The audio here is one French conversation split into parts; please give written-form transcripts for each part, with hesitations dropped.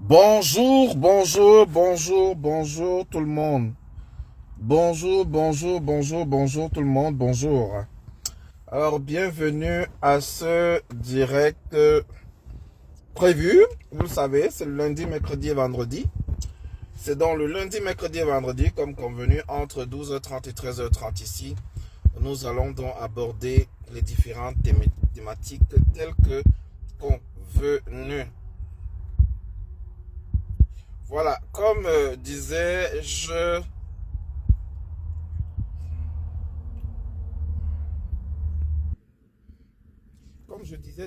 Bonjour, bonjour, bonjour, bonjour tout le monde. Bonjour, bonjour, bonjour, bonjour tout le monde, bonjour. Alors, bienvenue à ce direct prévu. Vous le savez, c'est le lundi, mercredi et vendredi. C'est donc le lundi, mercredi et vendredi, comme convenu, entre 12h30 et 13h30 ici. Nous allons donc aborder les différentes thématiques telles que convenu. Voilà, comme je disais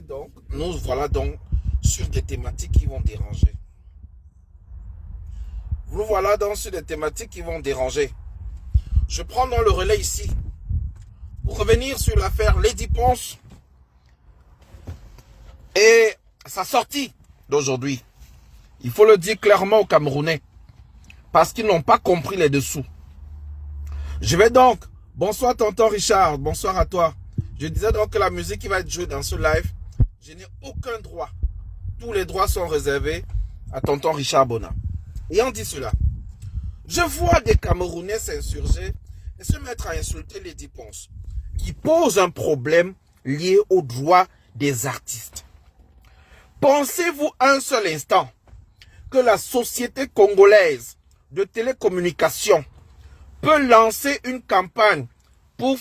donc, nous voilà donc sur des thématiques qui vont déranger. Vous voilà donc sur des thématiques qui vont déranger. Je prends donc le relais ici pour revenir sur l'affaire Lady Ponce et sa sortie d'aujourd'hui. Il faut le dire clairement aux Camerounais parce qu'ils n'ont pas compris les dessous. Je vais donc, bonsoir tonton Richard, bonsoir à toi. Je disais donc que la musique qui va être jouée dans ce live, je n'ai aucun droit. Tous les droits sont réservés à tonton Richard Bona. Ayant dit cela, je vois des Camerounais s'insurger et se mettre à insulter Lady Ponce, qui pose un problème lié aux droits des artistes. Pensez-vous un seul instant que la société congolaise de télécommunications peut lancer une campagne pour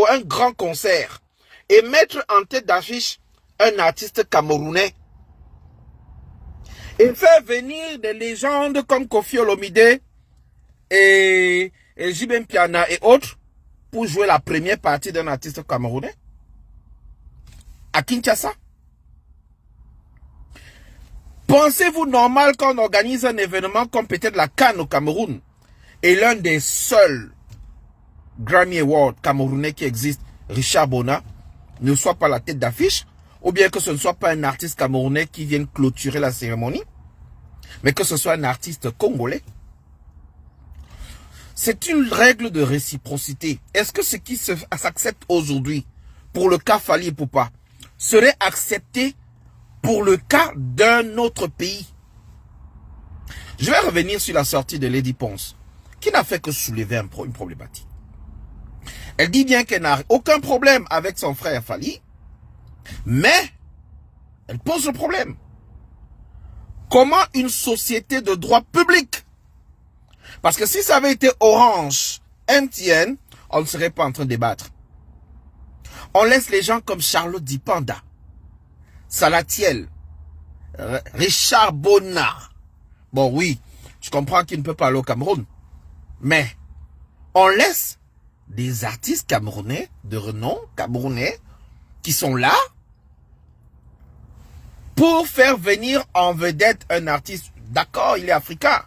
un grand concert et mettre en tête d'affiche un artiste camerounais et faire venir des légendes comme Koffi Olomide et J.B. Mpiana et autres pour jouer la première partie d'un artiste camerounais à Kinshasa? Pensez-vous normal qu'on organise un événement comme peut-être la CAN au Cameroun et l'un des seuls Grammy Awards camerounais qui existe, Richard Bona, ne soit pas la tête d'affiche, ou bien que ce ne soit pas un artiste camerounais qui vienne clôturer la cérémonie, mais que ce soit un artiste congolais? C'est une règle de réciprocité. Est-ce que ce qui s'accepte aujourd'hui pour le cas Fally Ipupa serait accepté pour le cas d'un autre pays? Je vais revenir sur la sortie de Lady Ponce, qui n'a fait que soulever une problématique. Elle dit bien qu'elle n'a aucun problème avec son frère Fally, mais elle pose le problème. Comment une société de droit public? Parce que si ça avait été Orange, MTN, on ne serait pas en train de débattre. On laisse les gens comme Charlotte Dipanda, Salatiel, Richard Bona. Bon oui, je comprends qu'il ne peut pas aller au Cameroun. Mais on laisse des artistes camerounais, de renom camerounais, qui sont là pour faire venir en vedette un artiste. D'accord, il est africain.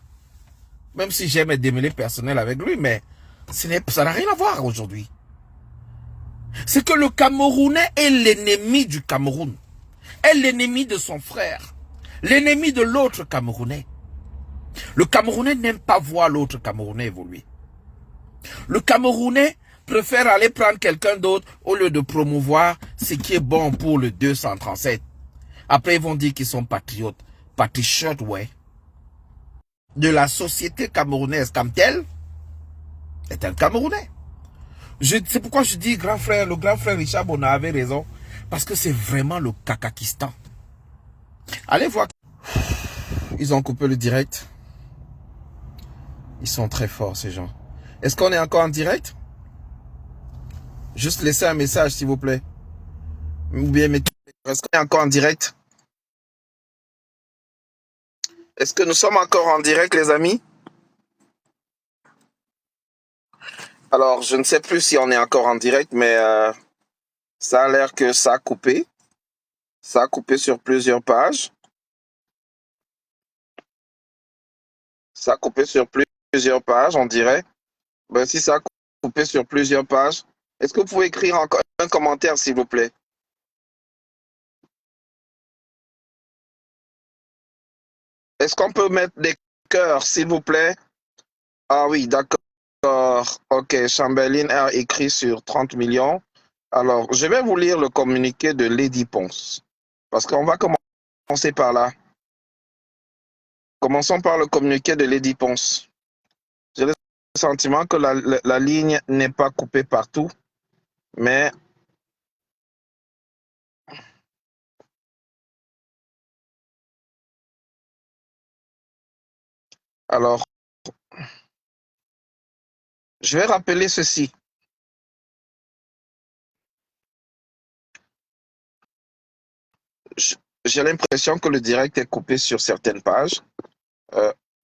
Même si j'aime être démêlé personnel avec lui, mais ça n'a rien à voir aujourd'hui. C'est que le Camerounais est l'ennemi du Cameroun. Est l'ennemi de son frère. L'ennemi de l'autre Camerounais. Le Camerounais n'aime pas voir l'autre Camerounais évoluer. Le Camerounais préfère aller prendre quelqu'un d'autre au lieu de promouvoir ce qui est bon pour le 237. Après, ils vont dire qu'ils sont patriotes. Patriotes, ouais. De la société camerounaise comme telle, est un Camerounais. C'est pourquoi je dis le grand frère Richard Bona avait raison. Parce que c'est vraiment le Kakakistan. Allez voir. Ils ont coupé le direct. Ils sont très forts, ces gens. Est-ce qu'on est encore en direct? Juste laissez un message, s'il vous plaît. Ou bien mettez... Est-ce qu'on est encore en direct? Est-ce que nous sommes encore en direct, les amis? Alors, je ne sais plus si on est encore en direct, mais ça a l'air que ça a coupé. Ça a coupé sur plusieurs pages. Ça a coupé sur plusieurs pages, on dirait. Ben, si ça a coupé sur plusieurs pages, est-ce que vous pouvez écrire encore un commentaire, s'il vous plaît? Est-ce qu'on peut mettre des cœurs, s'il vous plaît? Ah oui, d'accord. Ok, Chamberlain a écrit sur 30 millions. Alors, je vais vous lire le communiqué de Lady Ponce. Parce qu'on va commencer par là. Commençons par le communiqué de Lady Ponce. J'ai le sentiment que la ligne n'est pas coupée partout, mais alors, je vais rappeler ceci. J'ai l'impression que le direct est coupé sur certaines pages.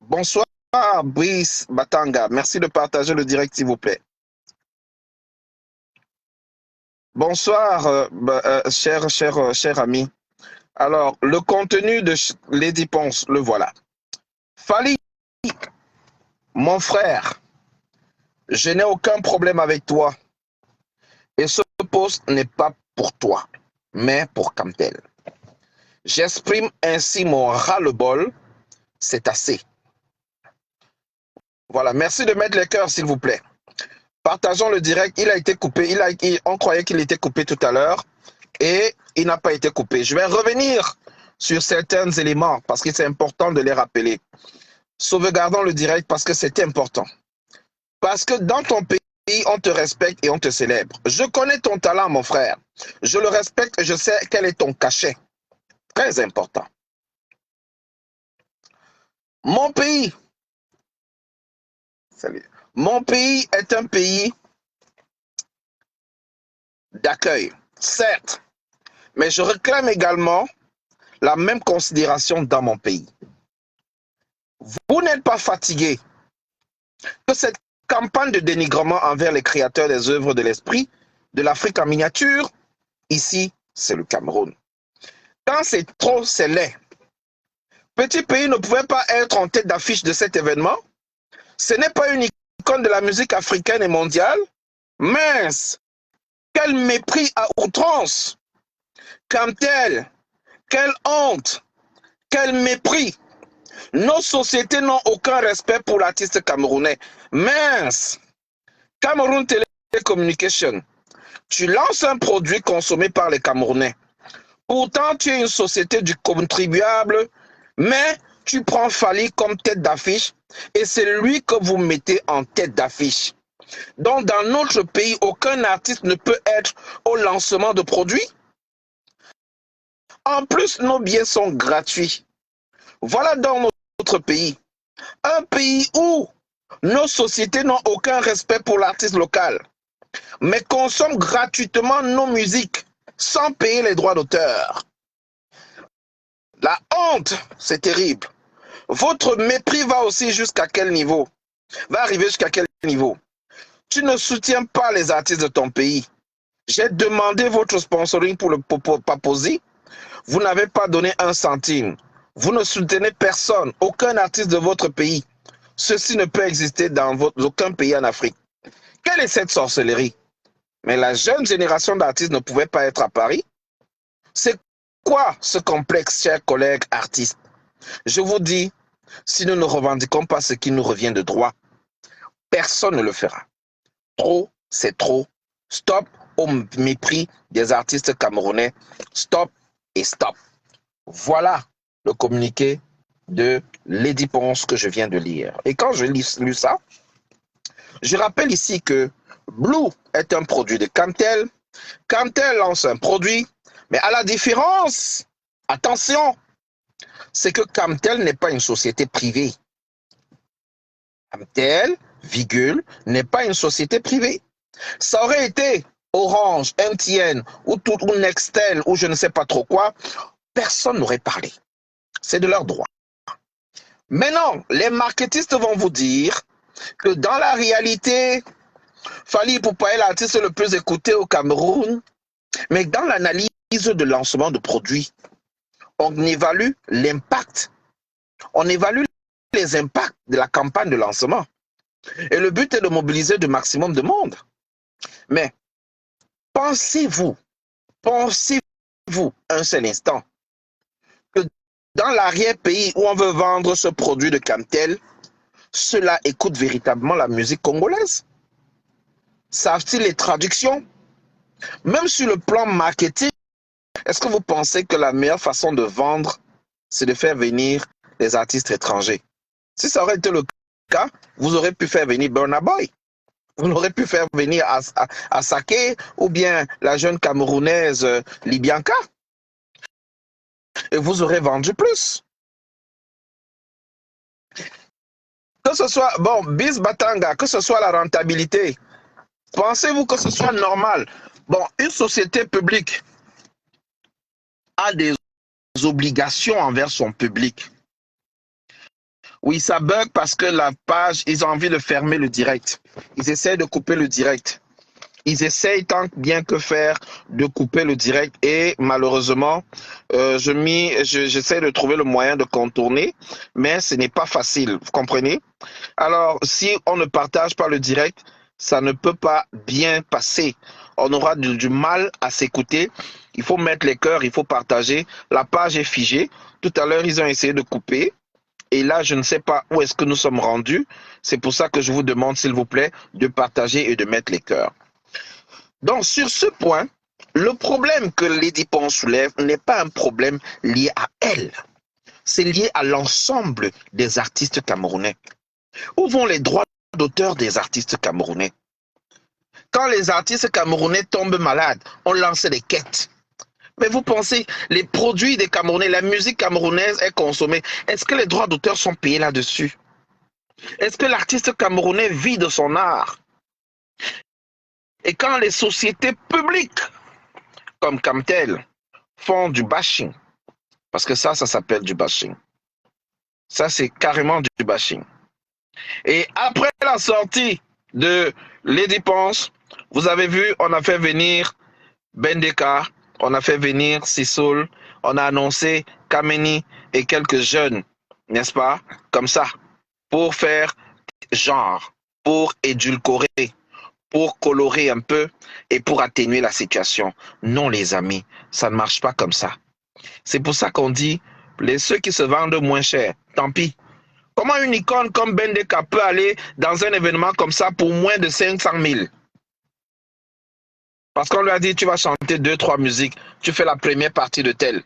Bonsoir, Brice Batanga. Merci de partager le direct, s'il vous plaît. Bonsoir, cher ami. Alors, le contenu de Lady Ponce, le voilà. Fally, mon frère, je n'ai aucun problème avec toi. Et ce poste n'est pas pour toi, mais pour Camtel. J'exprime ainsi mon ras-le-bol. C'est assez. Voilà, merci de mettre les cœurs, s'il vous plaît. Partageons le direct. Il a été coupé. On croyait qu'il était coupé tout à l'heure et il n'a pas été coupé. Je vais revenir sur certains éléments parce que c'est important de les rappeler. Sauvegardons le direct parce que c'est important. Parce que dans ton pays, on te respecte et on te célèbre. Je connais ton talent, mon frère. Je le respecte et je sais quel est ton cachet. Très important. Mon pays, mon pays est un pays d'accueil, certes, mais je réclame également la même considération dans mon pays. Vous n'êtes pas fatigué que cette campagne de dénigrement envers les créateurs des œuvres de l'esprit de l'Afrique en miniature, ici, c'est le Cameroun. Quand c'est trop, c'est laid. Petit pays ne pouvait pas être en tête d'affiche de cet événement. Ce n'est pas une icône de la musique africaine et mondiale. Mince! Quel mépris à outrance! Camtel, quelle honte! Quel mépris! Nos sociétés n'ont aucun respect pour l'artiste camerounais. Mince! Cameroun Telecommunication, tu lances un produit consommé par les Camerounais. Pourtant, tu es une société du contribuable, mais tu prends Fally comme tête d'affiche et c'est lui que vous mettez en tête d'affiche. Donc, dans notre pays, aucun artiste ne peut être au lancement de produits. En plus, nos billets sont gratuits. Voilà dans notre pays. Un pays où nos sociétés n'ont aucun respect pour l'artiste local, mais consomment gratuitement nos musiques sans payer les droits d'auteur. La honte, c'est terrible. Votre mépris va aussi jusqu'à quel niveau? Va arriver jusqu'à quel niveau? Tu ne soutiens pas les artistes de ton pays. J'ai demandé votre sponsoring pour le Paposi. Vous n'avez pas donné un centime. Vous ne soutenez personne, aucun artiste de votre pays. Ceci ne peut exister dans aucun pays en Afrique. Quelle est cette sorcellerie? Mais la jeune génération d'artistes ne pouvait pas être à Paris. C'est quoi ce complexe, chers collègues artistes? Je vous dis, si nous ne revendiquons pas ce qui nous revient de droit, personne ne le fera. Trop, c'est trop. Stop au mépris des artistes camerounais. Stop et stop. Voilà le communiqué de Lady Ponce que je viens de lire. Et quand je lu ça, je rappelle ici que Blue est un produit de Camtel. Camtel lance un produit, mais à la différence, attention, c'est que Camtel n'est pas une société privée. Camtel, n'est pas une société privée. Ça aurait été Orange, MTN ou Nextel ou je ne sais pas trop quoi, personne n'aurait parlé. C'est de leur droit. Mais non, les marketistes vont vous dire que dans la réalité, Fally Ipupa est l'artiste le plus écouté au Cameroun, mais dans l'analyse de lancement de produits, on évalue l'impact, on évalue les impacts de la campagne de lancement. Et le but est de mobiliser le maximum de monde. Mais pensez-vous un seul instant, que dans l'arrière-pays où on veut vendre ce produit de Camtel, ceux-là écoutent véritablement la musique congolaise? Savent-ils les traductions? Même sur le plan marketing, est-ce que vous pensez que la meilleure façon de vendre, c'est de faire venir des artistes étrangers. Si ça aurait été le cas, vous aurez pu faire venir Burna Boy. Vous l'aurez pu faire venir à Saké ou bien la jeune Camerounaise Libianca. Et vous aurez vendu plus. Que ce soit, bon, Bis Batanga, que ce soit la rentabilité, pensez-vous que ce soit normal? Bon, une société publique a des obligations envers son public. Oui, ça bug parce que la page, ils ont envie de fermer le direct. Ils essaient de couper le direct. Ils essayent tant bien que faire de couper le direct et malheureusement, j'essaie de trouver le moyen de contourner, mais ce n'est pas facile, vous comprenez? Alors, si on ne partage pas le direct, ça ne peut pas bien passer. On aura du mal à s'écouter. Il faut mettre les cœurs, il faut partager. La page est figée. Tout à l'heure, ils ont essayé de couper. Et là, je ne sais pas où est-ce que nous sommes rendus. C'est pour ça que je vous demande, s'il vous plaît, de partager et de mettre les cœurs. Donc, sur ce point, le problème que Lady Pon soulève n'est pas un problème lié à elle. C'est lié à l'ensemble des artistes camerounais. Où vont les droits d'auteur des artistes camerounais? Quand les artistes camerounais tombent malades, on lance des quêtes. Mais vous pensez, les produits des Camerounais, la musique camerounaise est consommée. Est-ce que les droits d'auteur sont payés là-dessus? Est-ce que l'artiste camerounais vit de son art? Et quand les sociétés publiques, comme Camtel, font du bashing, parce que ça s'appelle du bashing. Ça, c'est carrément du bashing. Et après la sortie de Lady Ponce, vous avez vu, on a fait venir Bendeka, on a fait venir Sissoul, on a annoncé Kameni et quelques jeunes, n'est-ce pas? Comme ça, pour faire genre, pour édulcorer, pour colorer un peu et pour atténuer la situation. Non, les amis, ça ne marche pas comme ça. C'est pour ça qu'on dit, ceux qui se vendent moins cher, tant pis. Comment une icône comme Bendeka peut aller dans un événement comme ça pour moins de 500 000? Parce qu'on lui a dit, tu vas chanter 2-3 musiques, tu fais la première partie de telle.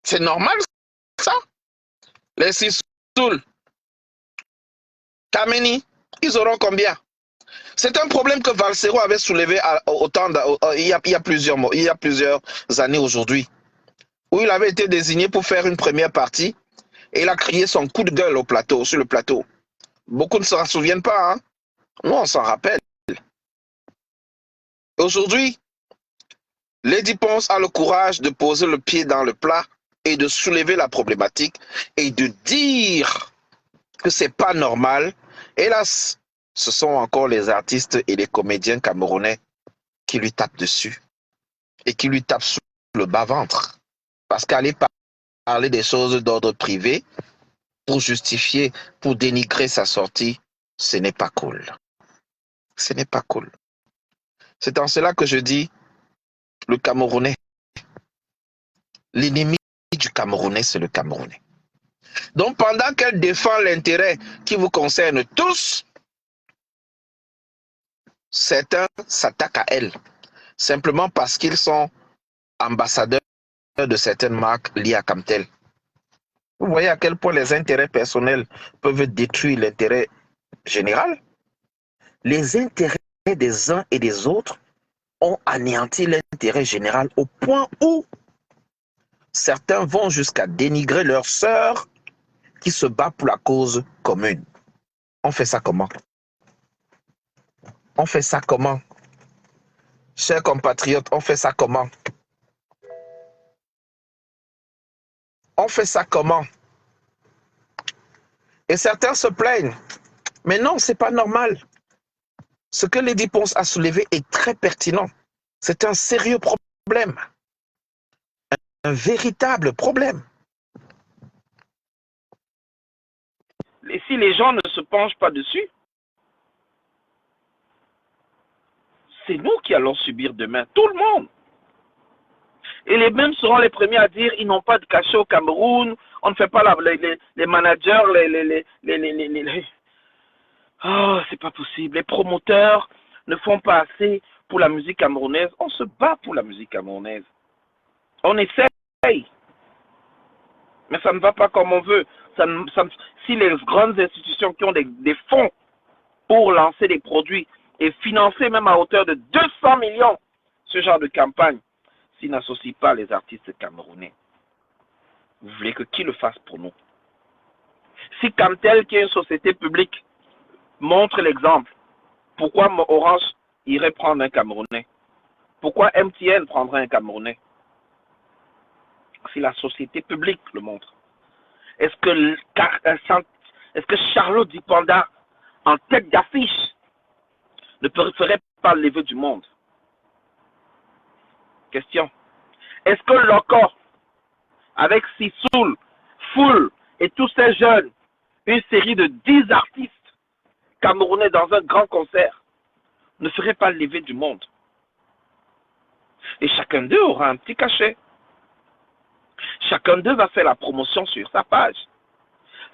C'est normal, ça? Les Sissoul, Kameni, ils auront combien? C'est un problème que Valsero avait soulevé il y a plusieurs années aujourd'hui, où il avait été désigné pour faire une première partie et il a crié son coup de gueule sur le plateau. Beaucoup ne s'en souviennent pas, hein? Nous, on s'en rappelle. Aujourd'hui, Lady Ponce a le courage de poser le pied dans le plat et de soulever la problématique et de dire que c'est pas normal. Hélas, ce sont encore les artistes et les comédiens camerounais qui lui tapent dessus et qui lui tapent sous le bas-ventre. Parce qu'aller parler des choses d'ordre privé pour justifier, pour dénigrer sa sortie, ce n'est pas cool. Ce n'est pas cool. C'est en cela que je dis, le Camerounais, l'ennemi du Camerounais, c'est le Camerounais. Donc pendant qu'elle défend l'intérêt qui vous concerne tous, certains s'attaquent à elle, simplement parce qu'ils sont ambassadeurs de certaines marques liées à Camtel. Vous voyez à quel point les intérêts personnels peuvent détruire l'intérêt général? Les intérêts des uns et des autres ont anéanti l'intérêt général au point où certains vont jusqu'à dénigrer leur sœur qui se bat pour la cause commune. On fait ça comment? On fait ça comment? Chers compatriotes, on fait ça comment? On fait ça comment? Et certains se plaignent. Mais non, c'est pas normal. Ce que Lady Ponce a soulevé est très pertinent. C'est un sérieux problème. Un véritable problème. Et si les gens ne se penchent pas dessus, c'est nous qui allons subir demain, tout le monde. Et les mêmes seront les premiers à dire ils n'ont pas de cachet au Cameroun, on ne fait pas les managers, oh, c'est pas possible. Les promoteurs ne font pas assez pour la musique camerounaise. On se bat pour la musique camerounaise. On essaye. Mais ça ne va pas comme on veut. Si les grandes institutions qui ont des fonds pour lancer des produits et financer même à hauteur de 200 millions ce genre de campagne, s'ils n'associent pas les artistes camerounais, vous voulez que qui le fasse pour nous? Si Camtel, qui est une société publique, montre l'exemple, pourquoi Orange irait prendre un Camerounais? Pourquoi MTN prendrait un Camerounais? Si la société publique le montre. Est-ce que Charlot Dipanda, en tête d'affiche, ne ferait pas lever du monde? Question. Est-ce que Loco, avec Sissoul, Foul et tous ces jeunes, une série de 10 artistes camerounais dans un grand concert, ne ferait pas lever du monde? Et chacun d'eux aura un petit cachet. Chacun d'eux va faire la promotion sur sa page.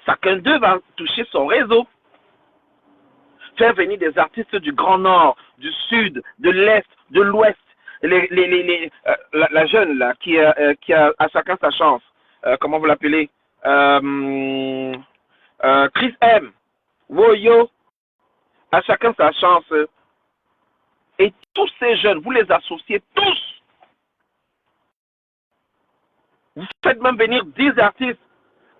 Chacun d'eux va toucher son réseau. Faire venir des artistes du Grand Nord, du Sud, de l'Est, de l'Ouest. La jeune là, qui a à chacun sa chance. Comment vous l'appelez? Chris M. Woyo. À chacun sa chance. Et tous ces jeunes, vous les associez tous. Vous faites même venir 10 artistes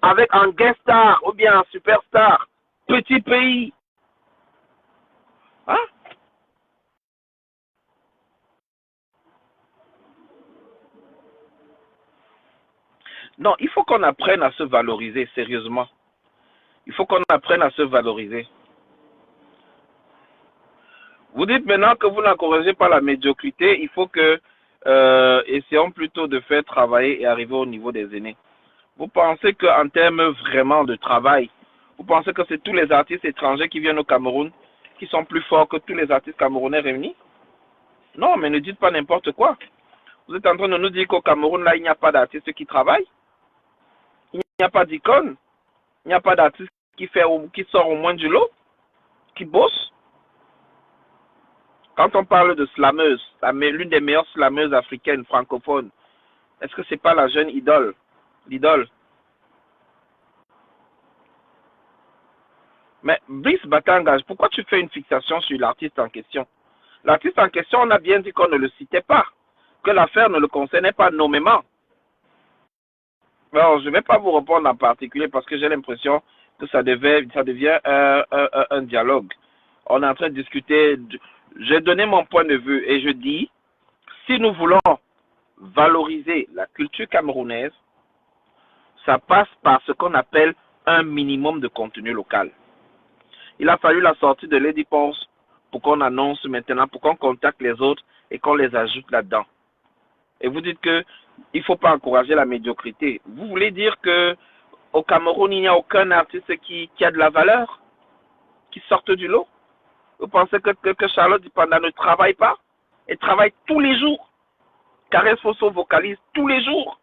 avec un guest star ou bien un superstar. Petit pays. Hein? Non, il faut qu'on apprenne à se valoriser, sérieusement. Il faut qu'on apprenne à se valoriser. Vous dites maintenant que vous n'encouragez pas la médiocrité, il faut que essayons plutôt de faire travailler et arriver au niveau des aînés. Vous pensez qu'en termes vraiment de travail, vous pensez que c'est tous les artistes étrangers qui viennent au Cameroun qui sont plus forts que tous les artistes camerounais réunis? Non, mais ne dites pas n'importe quoi. Vous êtes en train de nous dire qu'au Cameroun, là, il n'y a pas d'artistes qui travaillent. Il n'y a pas d'icônes. Il n'y a pas d'artistes qui sort au moins du lot, qui bossent. Quand on parle de slameuse, l'une des meilleures slameuses africaines francophones, est-ce que c'est pas la jeune idole, l'idole? Mais Brice Batanga, pourquoi tu fais une fixation sur l'artiste en question? L'artiste en question, on a bien dit qu'on ne le citait pas, que l'affaire ne le concernait pas nommément. Alors, je ne vais pas vous répondre en particulier parce que j'ai l'impression que ça devient un dialogue. On est en train de discuter. J'ai donné mon point de vue et je dis, si nous voulons valoriser la culture camerounaise, ça passe par ce qu'on appelle un minimum de contenu local. Il a fallu la sortie de Lady Ponce pour qu'on annonce maintenant, pour qu'on contacte les autres et qu'on les ajoute là-dedans. Et vous dites qu'il ne faut pas encourager la médiocrité. Vous voulez dire qu'au Cameroun, il n'y a aucun artiste qui a de la valeur, qui sorte du lot? Vous pensez que Charlotte Dipanda ne travaille pas? Elle travaille tous les jours. Caresse Fosso vocalise tous les jours.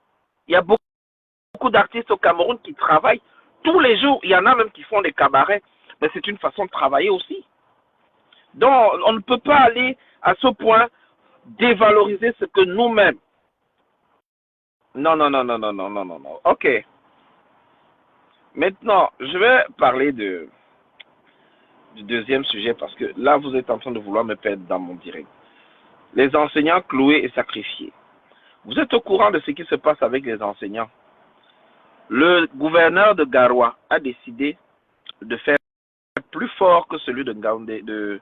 Il y a beaucoup d'artistes au Cameroun qui travaillent tous les jours. Il y en a même qui font des cabarets. Mais c'est une façon de travailler aussi. Donc, on ne peut pas aller à ce point dévaloriser ce que nous-mêmes. Non. Ok. Maintenant, je vais parler du deuxième sujet parce que là, vous êtes en train de vouloir me perdre dans mon direct. Les enseignants cloués et sacrifiés. Vous êtes au courant de ce qui se passe avec les enseignants. Le gouverneur de Garoua a décidé de faire plus fort que celui de Gaoundé, le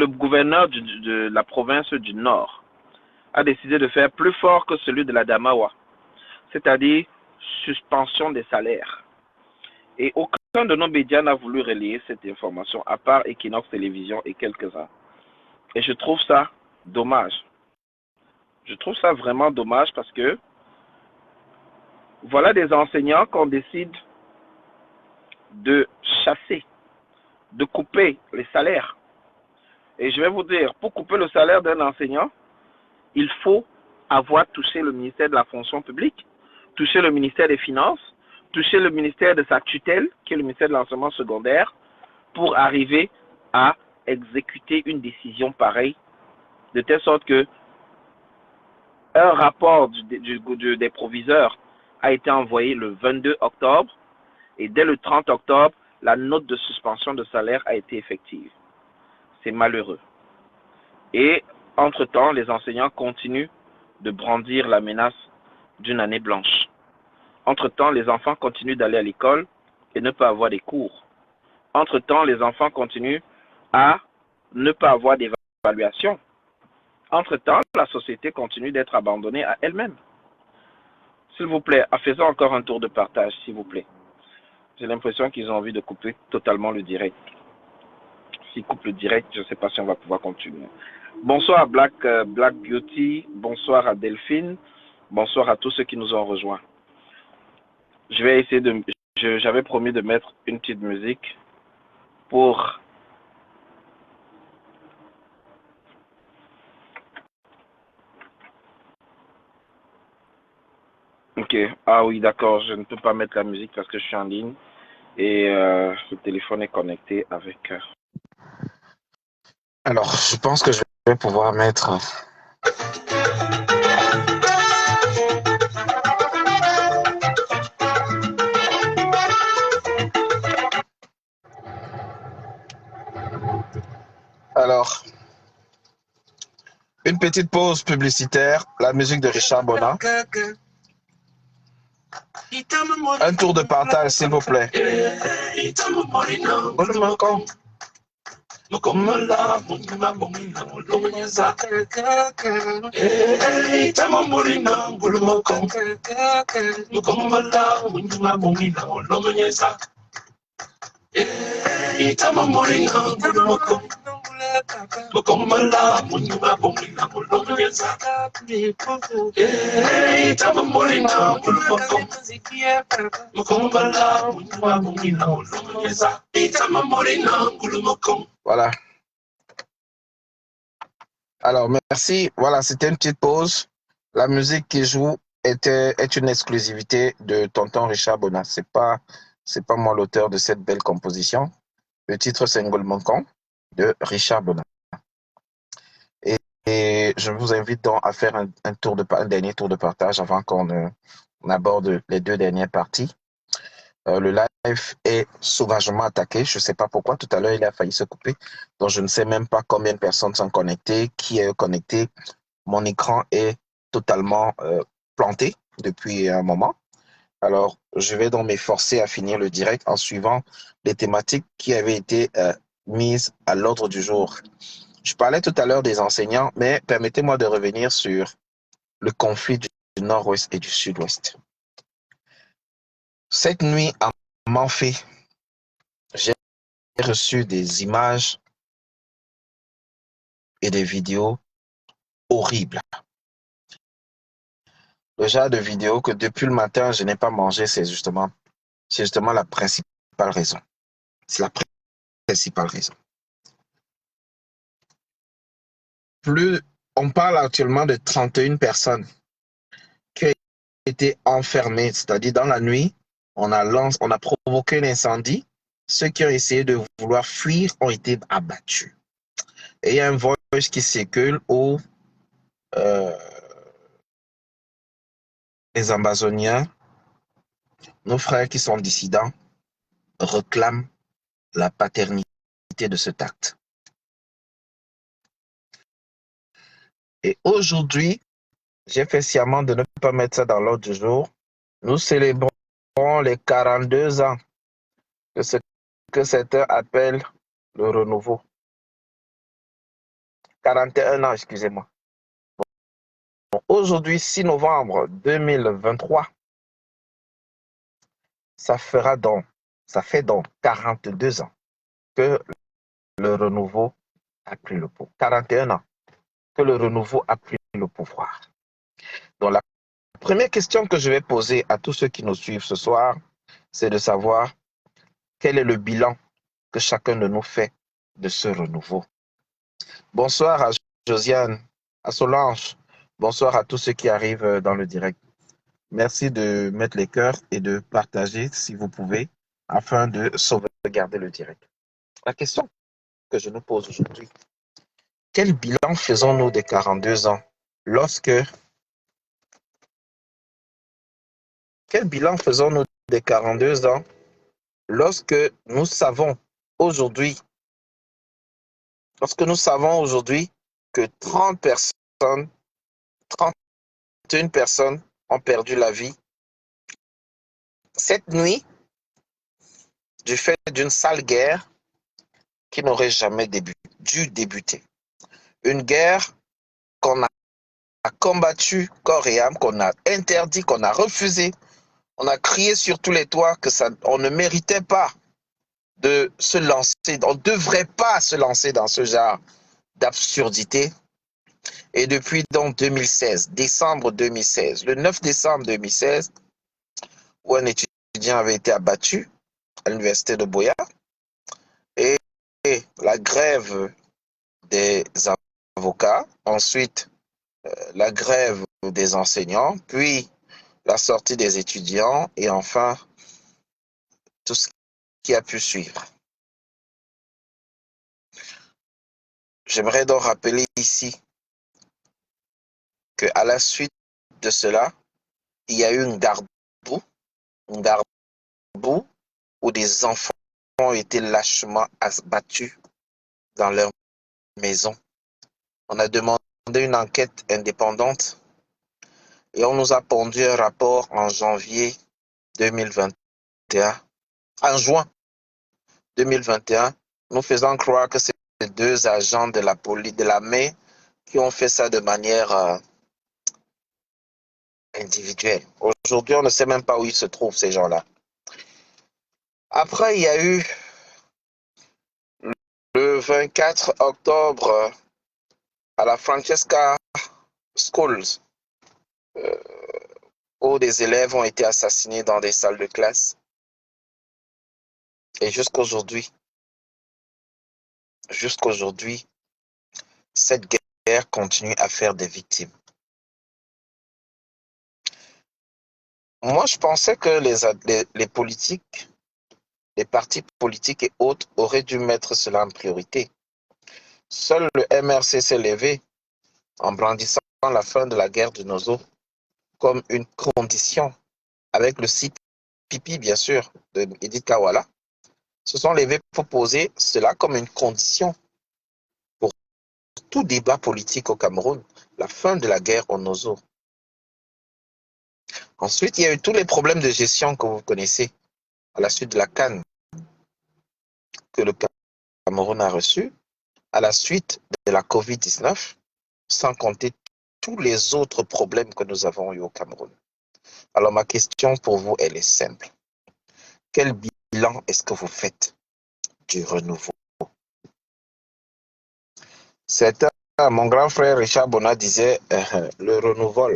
gouverneur de la province du Nord a décidé de faire plus fort que celui de la Damawa, c'est-à-dire suspension des salaires. Et aucun de nos médias n'a voulu relayer cette information, à part Equinox Télévision et quelques-uns. Et je trouve ça dommage. Je trouve ça vraiment dommage parce que voilà des enseignants qu'on décide de chasser, de couper les salaires. Et je vais vous dire, pour couper le salaire d'un enseignant, il faut avoir touché le ministère de la fonction publique, toucher le ministère des Finances, toucher le ministère de sa tutelle, qui est le ministère de l'enseignement secondaire, pour arriver à exécuter une décision pareille, de telle sorte que un rapport des proviseurs a été envoyé le 22 octobre et dès le 30 octobre, la note de suspension de salaire a été effective. C'est malheureux. Et entre-temps, les enseignants continuent de brandir la menace d'une année blanche. Entre-temps, les enfants continuent d'aller à l'école et ne pas avoir des cours. Entre-temps, les enfants continuent à ne pas avoir d'évaluation. Entre-temps, la société continue d'être abandonnée à elle-même. S'il vous plaît, faisons encore un tour de partage, s'il vous plaît. J'ai l'impression qu'ils ont envie de couper totalement le direct. S'ils coupent le direct, je ne sais pas si on va pouvoir continuer. Bonsoir à Black Beauty, bonsoir à Delphine, bonsoir à tous ceux qui nous ont rejoints. Je vais essayer de... J'avais promis de mettre une petite musique pour... Ok, ah oui, d'accord, je ne peux pas mettre la musique parce que je suis en ligne et le téléphone est connecté avec... Alors, je pense que je vais pouvoir mettre... Alors, une petite pause publicitaire, la musique de Richard Bona. Un tour de partage, s'il vous plaît. Voilà. Alors, merci. Voilà, c'était une petite pause. La musique qui joue est une exclusivité de tonton Richard Bona. C'est pas moi l'auteur de cette belle composition. Le titre, c'est Ngolmonkon de Richard Bona. Et je vous invite donc à faire un dernier tour de partage avant qu'on aborde les deux dernières parties. Le live est sauvagement attaqué. Je ne sais pas pourquoi. Tout à l'heure, il a failli se couper. Donc, je ne sais même pas combien de personnes sont connectées, qui est connecté. Mon écran est totalement planté depuis un moment. Alors, je vais donc m'efforcer à finir le direct en suivant les thématiques qui avaient été mises à l'ordre du jour. Je parlais tout à l'heure des enseignants, mais permettez-moi de revenir sur le conflit du nord-ouest et du sud-ouest. Cette nuit, à Manfé, j'ai reçu des images et des vidéos horribles. Le genre de vidéos que depuis le matin, je n'ai pas mangé, c'est justement la principale raison. C'est la principale raison. On parle actuellement de 31 personnes qui ont été enfermées, c'est-à-dire dans la nuit, on a provoqué un incendie. Ceux qui ont essayé de vouloir fuir ont été abattus. Et il y a un voice qui circule où les Amazoniens, nos frères qui sont dissidents, réclament la paternité de cet acte. Et aujourd'hui, j'ai fait sciemment de ne pas mettre ça dans l'ordre du jour. Nous célébrons les 42 ans de ce que certains appellent le renouveau. 41 ans, excusez-moi. Bon, aujourd'hui, 6 novembre 2023, ça fait donc 42 ans que le renouveau a pris le pouvoir. 41 ans que le renouveau a pris le pouvoir. Donc, la première question que je vais poser à tous ceux qui nous suivent ce soir, c'est de savoir quel est le bilan que chacun de nous fait de ce renouveau. Bonsoir à Josiane, à Solange, bonsoir à tous ceux qui arrivent dans le direct. Merci de mettre les cœurs et de partager si vous pouvez afin de sauvegarder le direct. La question que je nous pose aujourd'hui, quel bilan faisons-nous des 42 ans lorsque Quel bilan faisons-nous des 42 ans lorsque nous savons aujourd'hui, que 30 personnes, 31 personnes ont perdu la vie cette nuit du fait d'une sale guerre qui n'aurait jamais dû débuter. Une guerre qu'on a combattue corps et âme, qu'on a interdit, qu'on a refusé. On a crié sur tous les toits que on ne méritait pas de se lancer, on ne devrait pas se lancer dans ce genre d'absurdité. Et depuis donc 2016, décembre 2016, le 9 décembre 2016, où un étudiant avait été abattu à l'université de Boya, et la grève des avocats, ensuite la grève des enseignants, puis la sortie des étudiants, et enfin tout ce qui a pu suivre. J'aimerais donc rappeler ici qu'à la suite de cela, il y a eu une garde-boue où des enfants ont été lâchement abattus dans leur maison. On a demandé une enquête indépendante et on nous a pondu un rapport en janvier 2021, en juin 2021, nous faisant croire que c'est deux agents de la police, de l'armée, qui ont fait ça de manière individuelle. Aujourd'hui, on ne sait même pas où ils se trouvent, ces gens-là. Après, il y a eu le 24 octobre à la Francesca Schools, où des élèves ont été assassinés dans des salles de classe. Et jusqu'aujourd'hui, cette guerre continue à faire des victimes. Moi, je pensais que les politiques, les partis politiques et autres auraient dû mettre cela en priorité. Seul le MRC s'est levé en brandissant la fin de la guerre de Nozo comme une condition, avec le site Pipi, bien sûr, de Edith Kawala, se sont levés pour poser cela comme une condition pour tout débat politique au Cameroun, la fin de la guerre au Nozo. Ensuite, il y a eu tous les problèmes de gestion que vous connaissez à la suite de la CAN que le Cameroun a reçu, à la suite de la COVID-19, sans compter tous les autres problèmes que nous avons eus au Cameroun. Alors ma question pour vous, elle est simple. Quel bilan est-ce que vous faites du renouveau? Mon grand frère Richard Bona disait le renouveau,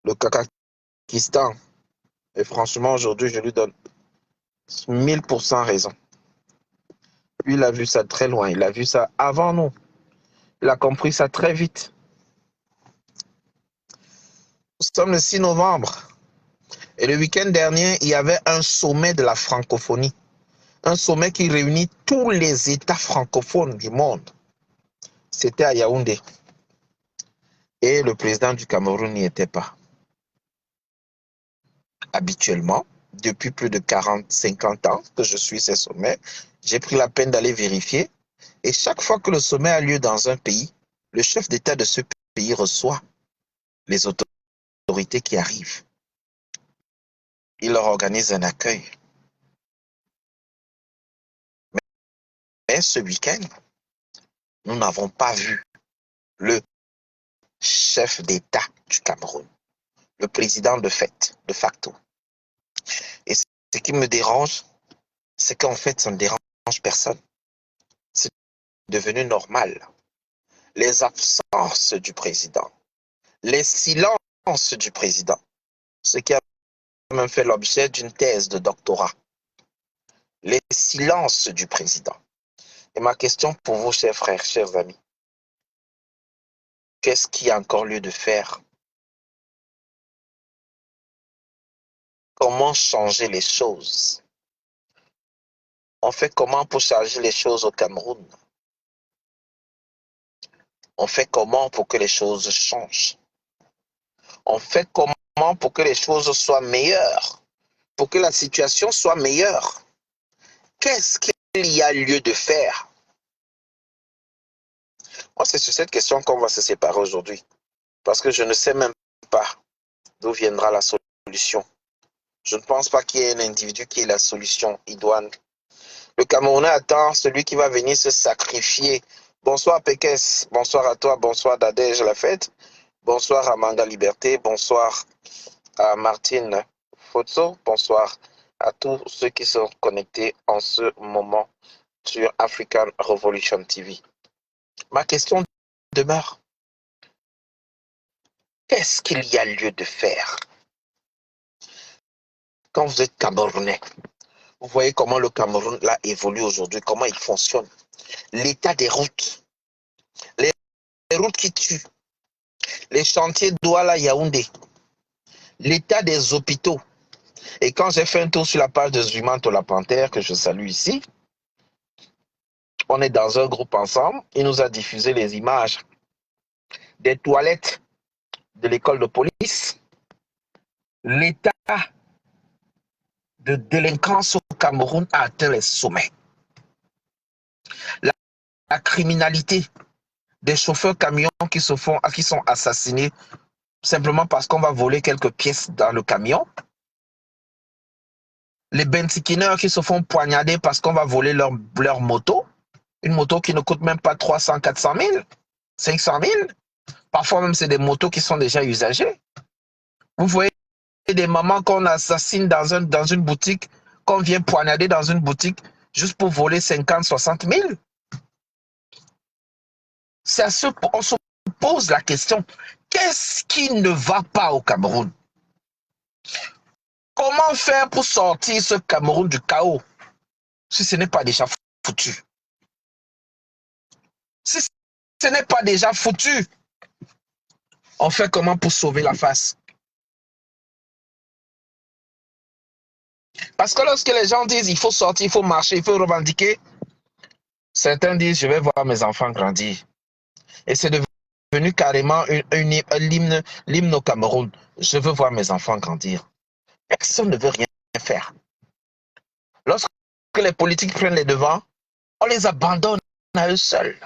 le Kakakistan. Et franchement, aujourd'hui, je lui donne 1000% raison. Lui, il a vu ça très loin. Il a vu ça avant nous. Il a compris ça très vite. Nous sommes le 6 novembre. Et le week-end dernier, il y avait un sommet de la francophonie. Un sommet qui réunit tous les États francophones du monde. C'était à Yaoundé. Et le président du Cameroun n'y était pas. Habituellement, depuis plus de 40-50 ans que je suis ces sommets, j'ai pris la peine d'aller vérifier. Et chaque fois que le sommet a lieu dans un pays, le chef d'État de ce pays reçoit les autorités qui arrivent. Il leur organise un accueil. Mais ce week-end, nous n'avons pas vu le chef d'État du Cameroun, le président de facto. Et ce qui me dérange, c'est qu'en fait, ça ne dérange personne. C'est devenu normal. Les absences du président, les silences du président, ce qui a même fait l'objet d'une thèse de doctorat. Les silences du président. Et ma question pour vous, chers frères, chers amis, qu'est-ce qu'il y a encore lieu de faire? Comment changer les choses? On fait comment pour changer les choses au Cameroun? On fait comment pour que les choses changent? On fait comment pour que les choses soient meilleures, pour que la situation soit meilleure? Qu'est-ce qu'il y a lieu de faire? Moi, c'est sur cette question qu'on va se séparer aujourd'hui. Parce que je ne sais même pas d'où viendra la solution. Je ne pense pas qu'il y ait un individu qui ait la solution idoine. Le Camerounais attend celui qui va venir se sacrifier. Bonsoir Pékès, bonsoir à toi, bonsoir Dadej la fête, bonsoir à Manga Liberté, bonsoir à Martine Fotso, bonsoir à tous ceux qui sont connectés en ce moment sur African Revolution TV. Ma question demeure, qu'est-ce qu'il y a lieu de faire? Quand vous êtes Camerounais, vous voyez comment le Cameroun là évolue aujourd'hui, comment il fonctionne. L'état des routes, les routes qui tuent, les chantiers Douala-Yaoundé, l'état des hôpitaux. Et quand j'ai fait un tour sur la page de Zumanto la Panthère, que je salue ici, on est dans un groupe ensemble, il nous a diffusé les images des toilettes de l'école de police. L'état de délinquance au Cameroun a atteint les sommets. La criminalité des chauffeurs camions qui sont assassinés simplement parce qu'on va voler quelques pièces dans le camion. Les bentikineurs qui se font poignarder parce qu'on va voler leur moto. Une moto qui ne coûte même pas 300, 400 000, 500 000. Parfois même, c'est des motos qui sont déjà usagées. Vous voyez des mamans qu'on assassine dans une boutique, qu'on vient poignarder dans une boutique juste pour voler 50, 60 000. On se pose la question, qu'est-ce qui ne va pas au Cameroun? Comment faire pour sortir ce Cameroun du chaos si ce n'est pas déjà foutu? Si ce n'est pas déjà foutu, on fait comment pour sauver la face? Parce que lorsque les gens disent il faut sortir, il faut marcher, il faut revendiquer, certains disent je vais voir mes enfants grandir. Et c'est devenu carrément l'hymne au Cameroun. Je veux voir mes enfants grandir. Personne ne veut rien faire. Lorsque les politiques prennent les devants, on les abandonne à eux seuls.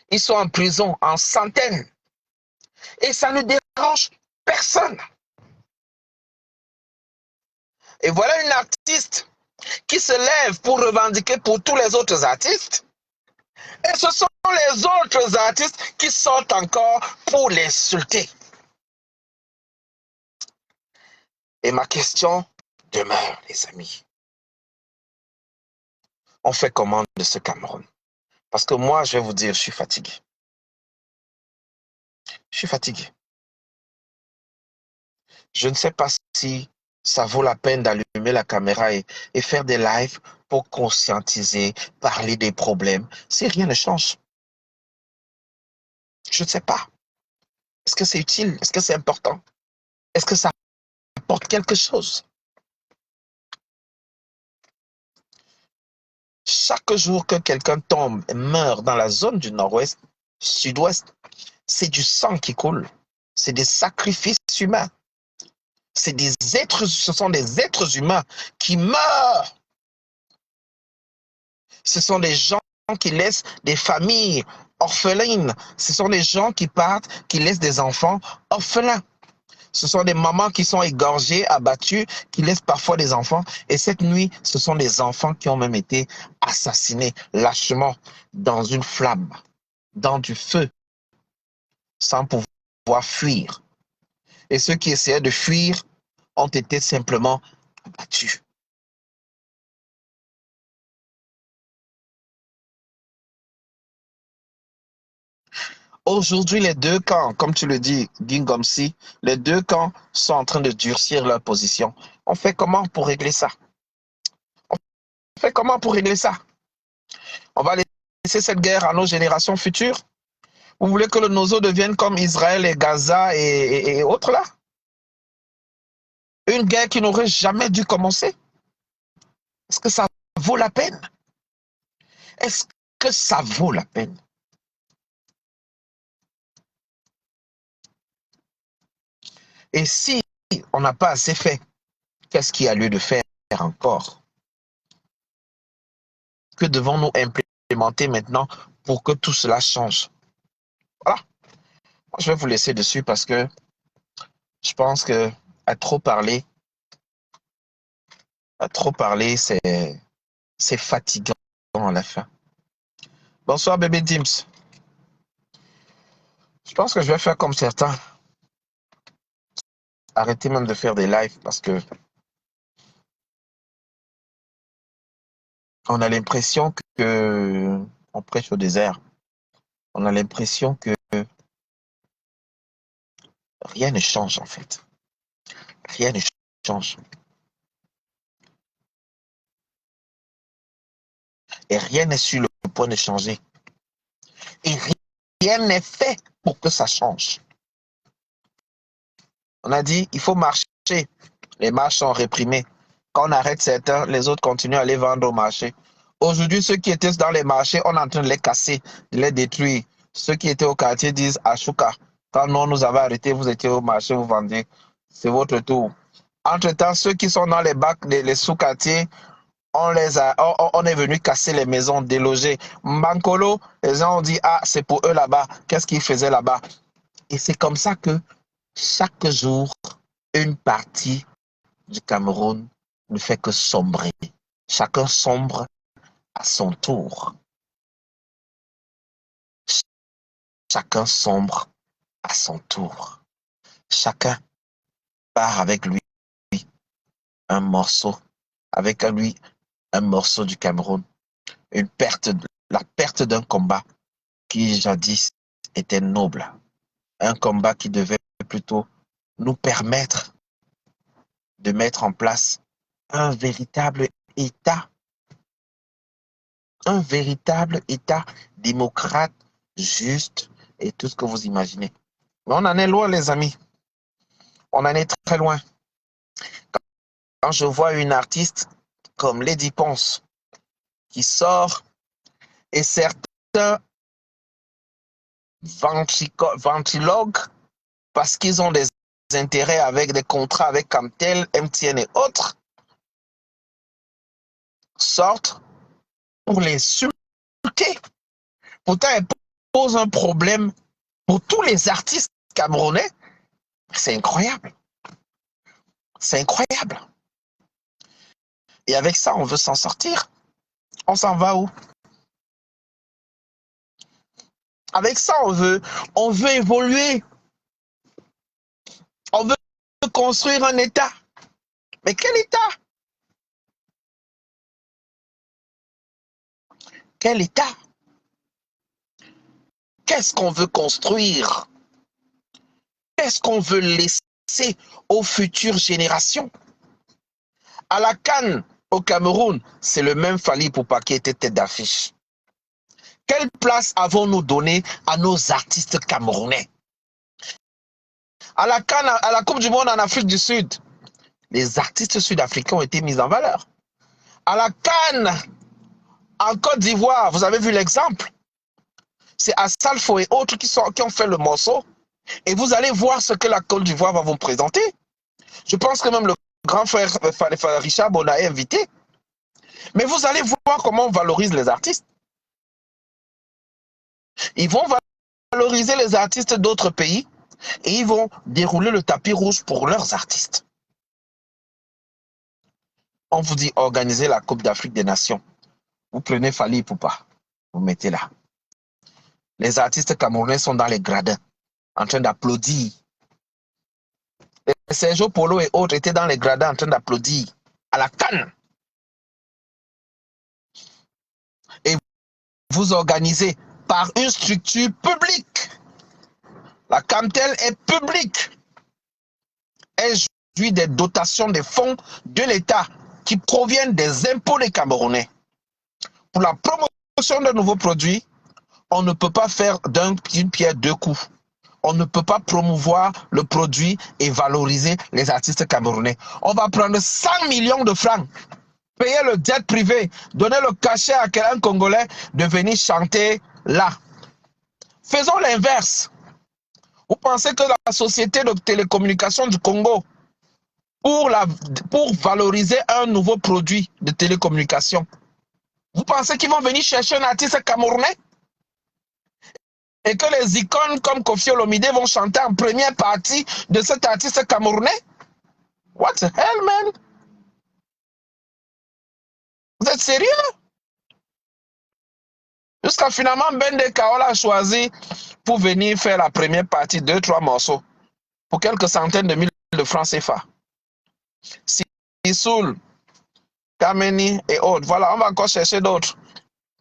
Ils sont en prison en centaines. Et ça ne dérange personne. Et voilà une artiste qui se lève pour revendiquer pour tous les autres artistes. Et ce sont les autres artistes qui sortent encore pour l'insulter. Et ma question demeure, les amis. On fait comment de ce Cameroun? Parce que moi, je vais vous dire, je suis fatigué. Je suis fatigué. Je ne sais pas si ça vaut la peine d'allumer la caméra et faire des lives pour conscientiser, parler des problèmes, si rien ne change. Je ne sais pas. Est-ce que c'est utile? Est-ce que c'est important? Est-ce que ça apporte quelque chose? Chaque jour que quelqu'un tombe et meurt dans la zone du nord-ouest, sud-ouest, c'est du sang qui coule. C'est des sacrifices humains. Ce sont des êtres humains qui meurent. Ce sont des gens qui laissent des familles orphelines. Ce sont des gens qui partent, qui laissent des enfants orphelins. Ce sont des mamans qui sont égorgées, abattues, qui laissent parfois des enfants. Et cette nuit, ce sont des enfants qui ont même été assassinés lâchement dans une flamme, dans du feu, sans pouvoir fuir. Et ceux qui essayaient de fuir ont été simplement abattus. Aujourd'hui, les deux camps, comme tu le dis, Gingomsi, les deux camps sont en train de durcir leur position. On fait comment pour régler ça? On fait comment pour régler ça? On va laisser cette guerre à nos générations futures? Vous voulez que le Nozo devienne comme Israël et Gaza et autres là? Une guerre qui n'aurait jamais dû commencer? Est-ce que ça vaut la peine? Est-ce que ça vaut la peine? Et si on n'a pas assez fait, qu'est-ce qu'il y a lieu de faire encore? Que devons-nous implémenter maintenant pour que tout cela change? Voilà. Moi, je vais vous laisser dessus parce que je pense que à trop parler, c'est fatigant à la fin. Bonsoir, bébé Dims. Je pense que je vais faire comme certains. Arrêtez même de faire des lives parce que on a l'impression que on prêche au désert. On a l'impression que rien ne change en fait. Rien ne change. Et rien n'est sur le point de changer. Et rien n'est fait pour que ça change. On a dit, il faut marcher. Les marches sont réprimées. Quand on arrête certains, les autres continuent à les vendre au marché. Aujourd'hui, ceux qui étaient dans les marchés, on est en train de les casser, de les détruire. Ceux qui étaient au quartier disent, Ashuka, quand nous nous avons arrêté, vous étiez au marché, vous vendiez. C'est votre tour. Entre-temps, ceux qui sont dans les bacs, les sous-quartiers, on est venu casser les maisons, déloger. Mbankolo, les gens ont dit, ah, c'est pour eux là-bas. Qu'est-ce qu'ils faisaient là-bas? Et c'est comme ça que chaque jour, une partie du Cameroun ne fait que sombrer. Chacun sombre à son tour. Chacun sombre à son tour. Chacun part avec lui un morceau, avec lui un morceau du Cameroun. La perte d'un combat qui jadis était noble. Un combat qui devait plutôt nous permettre de mettre en place un véritable État démocrate, juste et tout ce que vous imaginez. Mais on en est loin, les amis. On en est très loin. Quand je vois une artiste comme Lady Ponce qui sort et certains ventrilogues, parce qu'ils ont des intérêts avec des contrats avec Camtel, MTN et autres, sortent pour les insulter. Pourtant, elle pose un problème pour tous les artistes camerounais. C'est incroyable. C'est incroyable. Et avec ça, on veut s'en sortir. On s'en va où? Avec ça, on veut évoluer. On veut construire un État. Mais quel État? Quel État? Qu'est-ce qu'on veut construire? Qu'est-ce qu'on veut laisser aux futures générations? À la CAN, au Cameroun, c'est le même Fally Ipupa qui était tête d'affiche. Quelle place avons-nous donné à nos artistes camerounais? À la CAN, à la Coupe du Monde en Afrique du Sud, les artistes sud-africains ont été mis en valeur. À la CAN, en Côte d'Ivoire, vous avez vu l'exemple. C'est Assalfo et autres qui ont fait le morceau. Et vous allez voir ce que la Côte d'Ivoire va vous présenter. Je pense que même le grand frère Richard Bona est invité. Mais vous allez voir comment on valorise les artistes. Ils vont valoriser les artistes d'autres pays et ils vont dérouler le tapis rouge pour leurs artistes. On vous dit organiser la Coupe d'Afrique des Nations. Vous prenez Fally Ipupa, vous mettez là. Les artistes camerounais sont dans les gradins, en train d'applaudir. Sergio Polo et autres étaient dans les gradins en train d'applaudir à la CAN. Et vous organisez par une structure publique. La Camtel est publique. Elle jouit des dotations des fonds de l'État qui proviennent des impôts des Camerounais. Pour la promotion de nouveaux produits, on ne peut pas faire d'une pierre deux coups. On ne peut pas promouvoir le produit et valoriser les artistes camerounais. On va prendre 100 millions de francs, payer le jet privé, donner le cachet à quelqu'un Congolais de venir chanter là. Faisons l'inverse. Vous pensez que la société de télécommunications du Congo, pour valoriser un nouveau produit de télécommunication, vous pensez qu'ils vont venir chercher un artiste camerounais et que les icônes comme Koffi Olomide vont chanter en première partie de cet artiste camerounais? What the hell, man? Vous êtes sérieux? Jusqu'à finalement, Ben de Kaola a choisi pour venir faire la première partie, 2-3 morceaux, pour quelques centaines de mille de francs CFA. Sissoul, Kameni et autres. Voilà, on va encore chercher d'autres.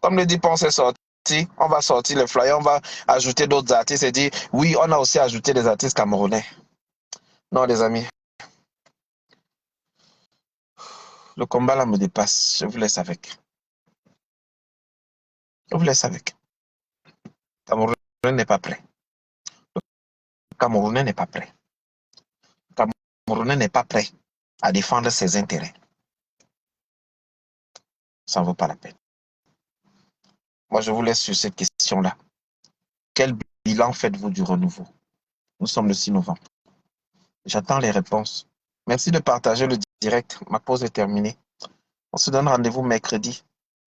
Comme le dit Ponce est sorti, on va sortir les flyers, on va ajouter d'autres artistes et dire, oui, on a aussi ajouté des artistes camerounais. Non, les amis. Le combat là me dépasse. Je vous laisse avec. Je vous laisse avec. Le Camerounais n'est pas prêt. Le Camerounais n'est pas prêt. Le Camerounais n'est pas prêt à défendre ses intérêts. Ça ne vaut pas la peine. Moi, je vous laisse sur cette question-là. Quel bilan faites-vous du renouveau? Nous sommes le 6 novembre. J'attends les réponses. Merci de partager le direct. Ma pause est terminée. On se donne rendez-vous mercredi,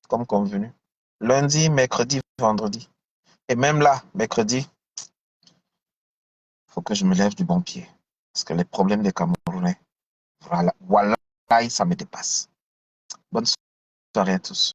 comme convenu. Lundi, mercredi, vendredi. Et même là, mercredi, il faut que je me lève du bon pied. Parce que les problèmes des Camerounais, voilà, ça me dépasse. Bonne soirée à tous.